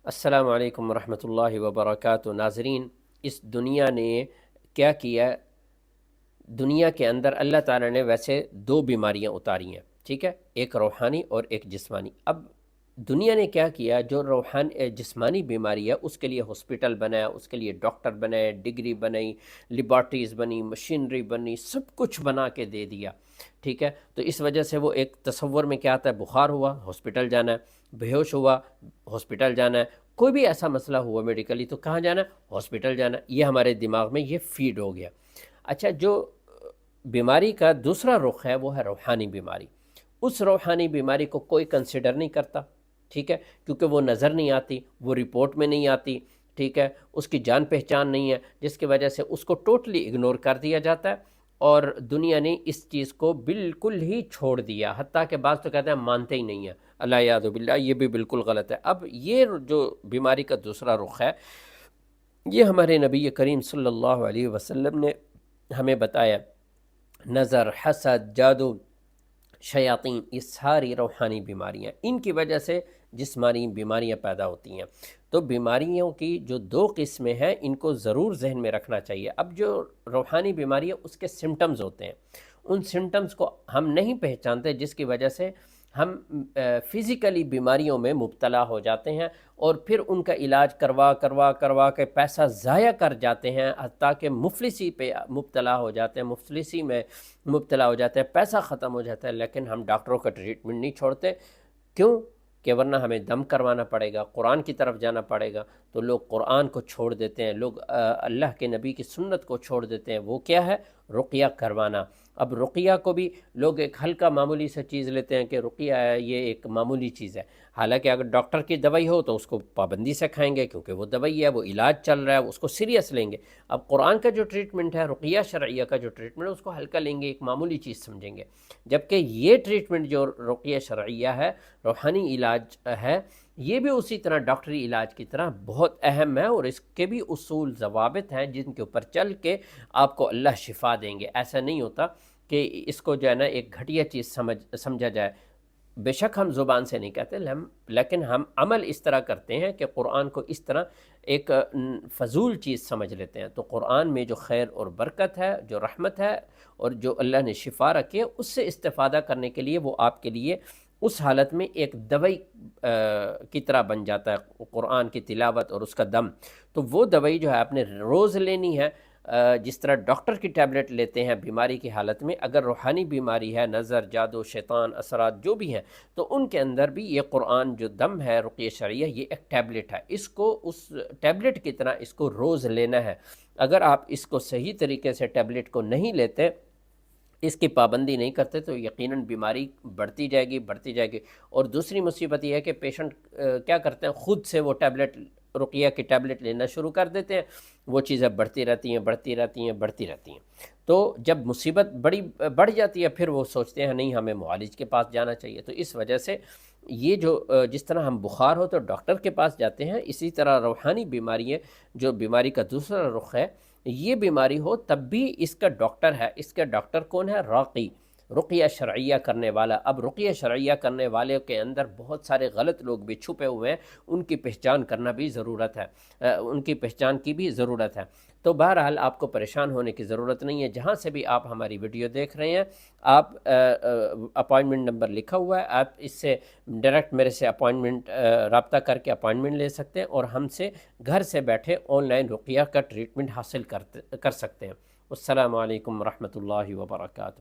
السلام علیکم ورحمۃ اللہ وبرکاتہ۔ ناظرین، اس دنیا نے کیا کیا؟ دنیا کے اندر اللہ تعالیٰ نے ویسے دو بیماریاں اتاری ہیں، ٹھیک ہے، ایک روحانی اور ایک جسمانی۔ اب دنیا نے کیا کیا؟ جو جسمانی بیماری ہے اس کے لیے ہاسپٹل بنایا، اس کے لیے ڈاکٹر بنائے، ڈگری بنائی، لیبارٹریز بنی، مشینری بنی، سب کچھ بنا کے دے دیا، ٹھیک ہے۔ تو اس وجہ سے وہ ایک تصور میں کیا آتا ہے؟ بخار ہوا ہاسپٹل جانا ہے، بے ہوش ہوا ہاسپٹل جانا ہے، کوئی بھی ایسا مسئلہ ہوا میڈیکلی تو کہاں جانا ہے؟ ہاسپٹل جانا ہے۔ یہ ہمارے دماغ میں یہ فیڈ ہو گیا۔ اچھا، جو بیماری کا دوسرا رخ ہے وہ ہے روحانی بیماری۔ اس روحانی بیماری کو کوئی کنسیڈر نہیں کرتا، ٹھیک ہے، کیونکہ وہ نظر نہیں آتی، وہ رپورٹ میں نہیں آتی، ٹھیک ہے، اس کی جان پہچان نہیں ہے، جس کی وجہ سے اس کو ٹوٹلی اگنور کر دیا جاتا ہے، اور دنیا نے اس چیز کو بالکل ہی چھوڑ دیا، حتیٰ کہ بعض تو کہتے ہیں مانتے ہی نہیں ہیں، اللہ یاد باللہ، یہ بھی بالکل غلط ہے۔ اب یہ جو بیماری کا دوسرا رخ ہے، یہ ہمارے نبی کریم صلی اللہ علیہ وسلم نے ہمیں بتایا۔ نظر، حسد، جادو، شیاطین، یہ ساری روحانی بیماریاں، ان کی وجہ سے جسمانی بیماریاں پیدا ہوتی ہیں۔ تو بیماریوں کی جو دو قسمیں ہیں، ان کو ضرور ذہن میں رکھنا چاہیے۔ اب جو روحانی بیماری ہے اس کے سمٹمز ہوتے ہیں، ان سمٹمز کو ہم نہیں پہچانتے، جس کی وجہ سے ہم فزیکلی بیماریوں میں مبتلا ہو جاتے ہیں، اور پھر ان کا علاج کروا کے پیسہ ضائع کر جاتے ہیں، حتیٰ کہ مفلسی پہ مبتلا ہو جاتے ہیں، مفلسی میں مبتلا ہو جاتے ہیں، پیسہ ختم ہو جاتا ہے، لیکن ہم ڈاکٹروں کا ٹریٹمنٹ نہیں چھوڑتے۔ کیوں؟ کہ ورنہ ہمیں دم کروانا پڑے گا، قرآن کی طرف جانا پڑے گا۔ تو لوگ قرآن کو چھوڑ دیتے ہیں، لوگ اللہ کے نبی کی سنت کو چھوڑ دیتے ہیں۔ وہ کیا ہے؟ رقیہ کروانا۔ اب رقیہ کو بھی لوگ ایک ہلکا معمولی سا چیز لیتے ہیں کہ رقیہ ہے، یہ ایک معمولی چیز ہے، حالانکہ اگر ڈاکٹر کی دوائی ہو تو اس کو پابندی سے کھائیں گے، کیونکہ وہ دوائی ہے، وہ علاج چل رہا ہے، اس کو سیریس لیں گے۔ اب قرآن کا جو ٹریٹمنٹ ہے، رقیہ شرعیہ کا جو ٹریٹمنٹ ہے، اس کو ہلکا لیں گے، ایک معمولی چیز سمجھیں گے۔ جبکہ یہ ٹریٹمنٹ جو رقیہ شرعیہ ہے، روحانی علاج ہے، یہ بھی اسی طرح ڈاکٹری علاج کی طرح بہت اہم ہے، اور اس کے بھی اصول ضوابط ہیں جن کے اوپر چل کے آپ کو اللہ شفا دیں گے۔ ایسا نہیں ہوتا کہ اس کو جو ہے نا ایک گھٹیا چیز سمجھا جائے۔ بے شک ہم زبان سے نہیں کہتے، لیکن ہم عمل اس طرح کرتے ہیں کہ قرآن کو اس طرح ایک فضول چیز سمجھ لیتے ہیں۔ تو قرآن میں جو خیر اور برکت ہے، جو رحمت ہے، اور جو اللہ نے شفا رکھی ہے، اس سے استفادہ کرنے کے لیے وہ آپ کے لیے اس حالت میں ایک دوائی کی طرح بن جاتا ہے، قرآن کی تلاوت اور اس کا دم۔ تو وہ دوائی جو ہے آپ نے روز لینی ہے، جس طرح ڈاکٹر کی ٹیبلٹ لیتے ہیں بیماری کی حالت میں۔ اگر روحانی بیماری ہے، نظر، جادو، شیطان اثرات جو بھی ہیں، تو ان کے اندر بھی یہ قرآن جو دم ہے، رقیہ شرعیہ، یہ ایک ٹیبلٹ ہے، اس کو اس ٹیبلٹ کی طرح اس کو روز لینا ہے۔ اگر آپ اس کو صحیح طریقے سے ٹیبلٹ کو نہیں لیتے، اس کی پابندی نہیں کرتے، تو یقیناً بیماری بڑھتی جائے گی۔ اور دوسری مصیبت یہ ہے کہ پیشنٹ کیا کرتے ہیں، خود سے وہ ٹیبلٹ، رقیہ کی ٹیبلٹ لینا شروع کر دیتے ہیں، وہ چیزیں بڑھتی رہتی ہیں۔ تو جب مصیبت بڑھ جاتی ہے، پھر وہ سوچتے ہیں نہیں، ہمیں معالج کے پاس جانا چاہیے۔ تو اس وجہ سے یہ جو جس طرح ہم بخار ہو تو ڈاکٹر کے پاس جاتے ہیں، اسی طرح روحانی بیماری ہے، جو بیماری کا دوسرا رخ ہے، یہ بیماری ہو تب بھی اس کا ڈاکٹر ہے۔ اس کا ڈاکٹر کون ہے؟ راقی، رقیہ شرعیہ کرنے والا۔ اب رقیہ شرعیہ کرنے والے کے اندر بہت سارے غلط لوگ بھی چھپے ہوئے ہیں، ان کی پہچان کرنا بھی ضرورت ہے، ان کی پہچان کی بھی ضرورت ہے۔ تو بہرحال آپ کو پریشان ہونے کی ضرورت نہیں ہے، جہاں سے بھی آپ ہماری ویڈیو دیکھ رہے ہیں، آپ اپائنٹمنٹ نمبر لکھا ہوا ہے، آپ اس سے ڈائریکٹ میرے سے اپائنٹمنٹ رابطہ کر کے اپائنٹمنٹ لے سکتے ہیں، اور ہم سے گھر سے بیٹھے آن لائن رقیہ کا ٹریٹمنٹ حاصل کر سکتے ہیں۔ السلام علیکم ورحمۃ اللہ وبرکاتہ۔